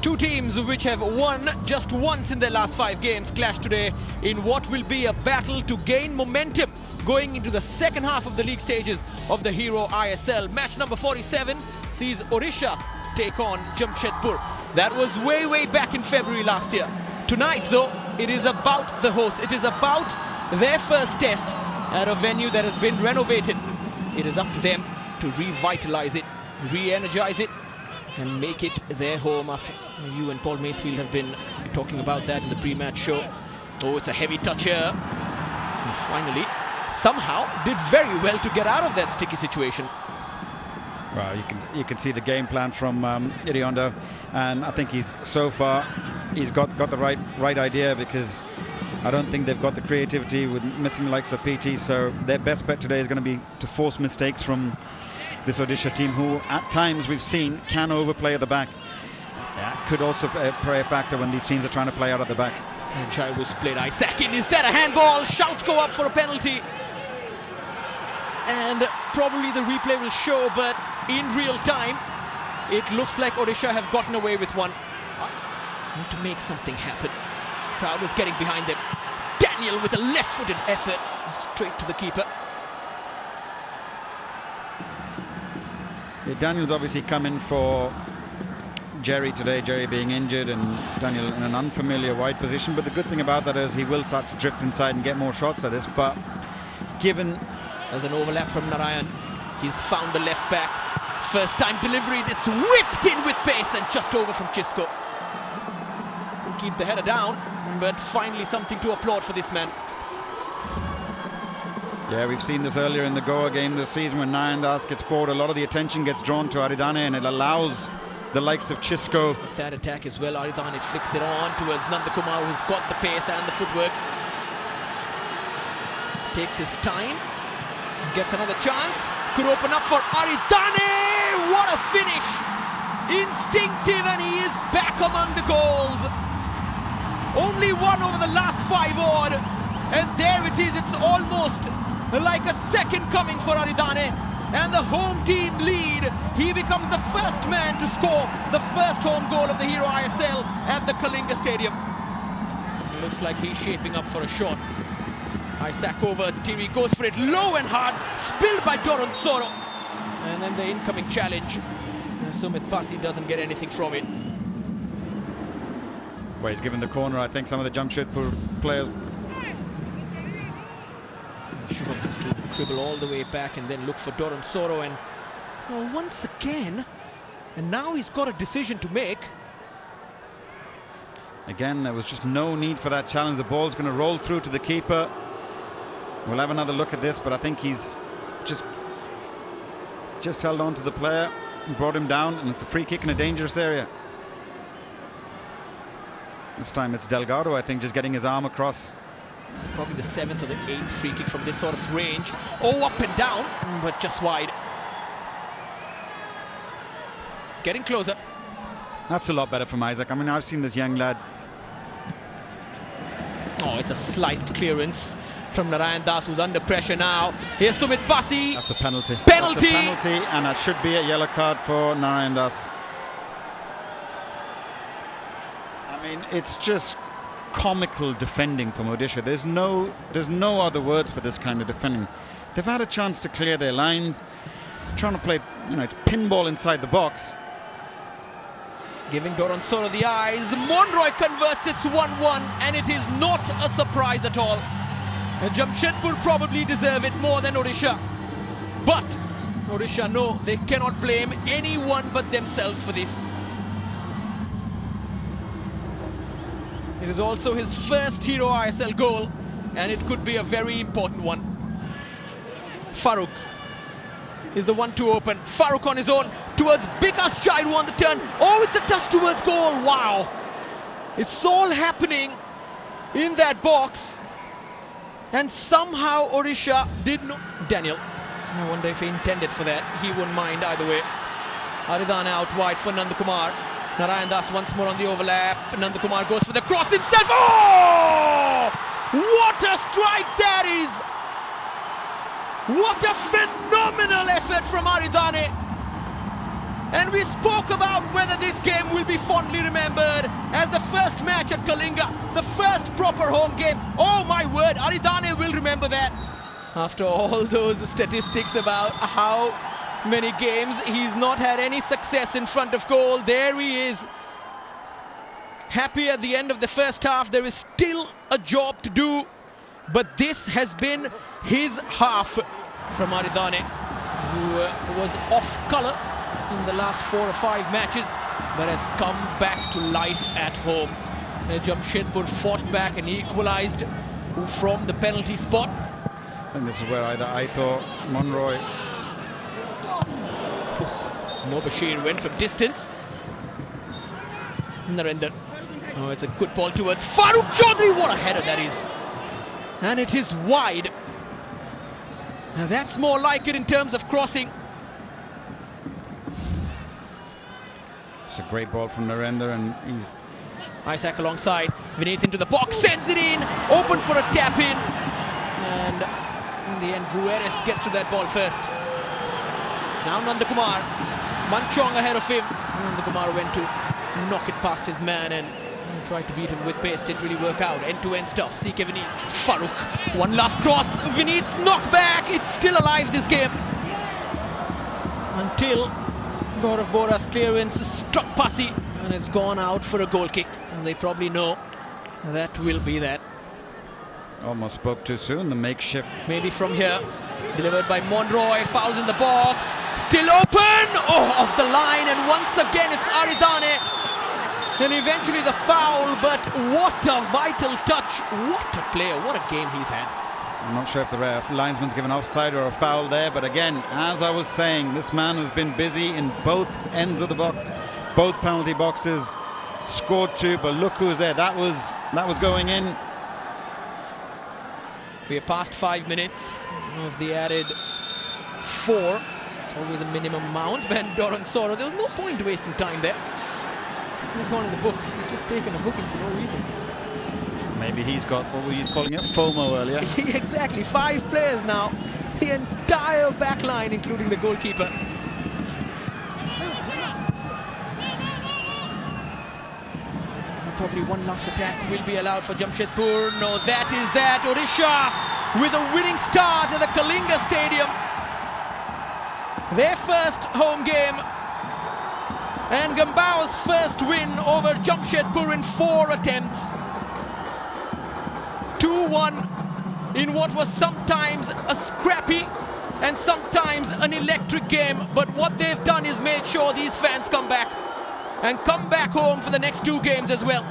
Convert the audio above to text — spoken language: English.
Two teams which have won just once in their last 5 games clash today in what will be a battle to gain momentum going into the second half of the league stages of the Hero ISL. Match number 47 sees Odisha take on Jamshedpur. That was way back in February last year. Tonight though, it is about the hosts. It is about their first test at a venue that has been renovated. It is up to them to revitalize it, re-energize it, and make it their home. After you and Paul Macefield have been talking about that in the pre-match show. Oh, it's a heavy touch here. And finally, somehow did very well to get out of that sticky situation. Well, you can see the game plan from Iriondo, and I think he's got the right idea, because I don't think they've got the creativity with missing the likes of PT. So their best bet today is going to be to force mistakes from this Odisha team, who at times we've seen can overplay at the back. That could also play a factor when these teams are trying to play out at the back. And Chai was played Isaac in. Is that a handball? Shouts go up for a penalty. And probably the replay will show, but in real time, it looks like Odisha have gotten away with one. Need to make something happen. Crowd is getting behind them. Daniel with a left-footed effort, straight to the keeper. Yeah, Daniel's obviously come in for Jerry today, Jerry being injured and Daniel in an unfamiliar wide position. But the good thing about that is he will start to drift inside and get more shots at this. But given... There's an overlap from Narayan. He's found the left back. First time delivery, this whipped in with pace and just over from Chisco. Keep the header down, but finally something to applaud for this man. Yeah, we've seen this earlier in the Goa game this season when Narayan Das gets forward. A lot of the attention gets drawn to Aridane, and it allows the likes of Chisco. That attack as well, Aridane flicks it on towards Nandakumar, who's got the pace and the footwork. Takes his time, gets another chance, could open up for Aridane. What a finish! Instinctive, and he is back among the goals. Only one over the last 5 odd, and there it is. It's almost like a second coming for Aridane, and the home team lead. He becomes the first man to score the first home goal of the Hero ISL at the Kalinga Stadium. It looks like he's shaping up for a shot. Isaac over, Tiri goes for it low and hard, spilled by Doron Soro, and then the incoming challenge. Sumit Pasi doesn't get anything from it. Well, he's given the corner. I think some of the Jamshedpur players... Shubham has to dribble all the way back and then look for Doron Soro, and well, once again, and now he's got a decision to make. Again, there was just no need for that challenge. The ball's going to roll through to the keeper. We'll have another look at this, but I think he's just held on to the player and brought him down, and it's a free kick in a dangerous area. This time it's Delgado, I think, just getting his arm across. Probably the 7th or the 8th free kick from this sort of range. Oh, up and down, but just wide. Getting closer. That's a lot better from Isaac. I mean, I've seen this young lad. Oh, it's a sliced clearance from Narayan Das, who's under pressure now. Here's Sumit Pasi. That's a penalty. Penalty! That's a penalty, and that should be a yellow card for Narayan Das. I mean, it's just comical defending from Odisha. There's no other words for this kind of defending. They've had a chance to clear their lines, trying to play, it's pinball inside the box. Giving Doron Soro the eyes. Monroy converts. It's 1-1, and it is not a surprise at all. And Jamshedpur probably deserve it more than Odisha. But Odisha know they cannot blame anyone but themselves for this. It is also his first Hero ISL goal, and it could be a very important one. Farooq is the one to open. Farooq on his own towards Bikas Chaidu on the turn. Oh, it's a touch towards goal. Wow. It's all happening in that box. And somehow Odisha did not... Daniel, I wonder if he intended for that. He wouldn't mind either way. Aridane out wide for Nandakumar. Narayan Das once more on the overlap. Nandakumar goes for the cross himself. Oh! What a strike that is! What a phenomenal effort from Aridane. And we spoke about whether this game will be fondly remembered as the first match at Kalinga, the first proper home game. Oh my word, Aridane will remember that. After all those statistics about how many games he's not had any success in front of goal, there he is. Happy at the end of the first half. There is still a job to do, but this has been his half from Aridane, who was off colour in the last 4 or 5 matches, but has come back to life at home. Jamshedpur fought back and equalised from the penalty spot. And this is where I thought Monroy. Mobashir went from distance. Narendra. Oh, it's a good ball towards Farooq Chaudhary. What a header that is. And it is wide. Now that's more like it in terms of crossing. It's a great ball from Narendra, and he's... Isaac alongside. Vineet into the box, sends it in. Open for a tap in. And in the end, Guedes gets to that ball first. Now Nandakumar. Manchong ahead of him. Nandakumar went to knock it past his man and tried to beat him with pace. Didn't really work out. End-to-end stuff. CK Vineet. Farooq. One last cross. Vineet's knockback. It's still alive, this game. Until Gaurav Bora's clearance struck Pasi and it's gone out for a goal kick. And they probably know that will be that. Almost spoke too soon, the makeshift. Maybe from here. Delivered by Monroy, fouls in the box. Still open! Oh, off the line, and once again it's Aridane. And eventually the foul, but what a vital touch. What a player, what a game he's had. I'm not sure if the linesman's given offside or a foul there, but again, as I was saying, this man has been busy in both ends of the box, both penalty boxes, scored 2, but look who's there. That was going in. We are past 5 minutes of the added 4. It's always a minimum amount. Ben Doran-Soro, there was no point wasting time there. He was gone in the book. He'd just taken a booking for no reason. Maybe he's got, what were you calling it, FOMO earlier? Exactly, 5 players now. The entire back line, including the goalkeeper. Probably one last attack will be allowed for Jamshedpur. No, that is that. Odisha with a winning start at the Kalinga Stadium. Their first home game. And Gambao's first win over Jamshedpur in 4 attempts. 2-1 in what was sometimes a scrappy and sometimes an electric game. But what they've done is made sure these fans come back. And come back home for the next 2 games as well.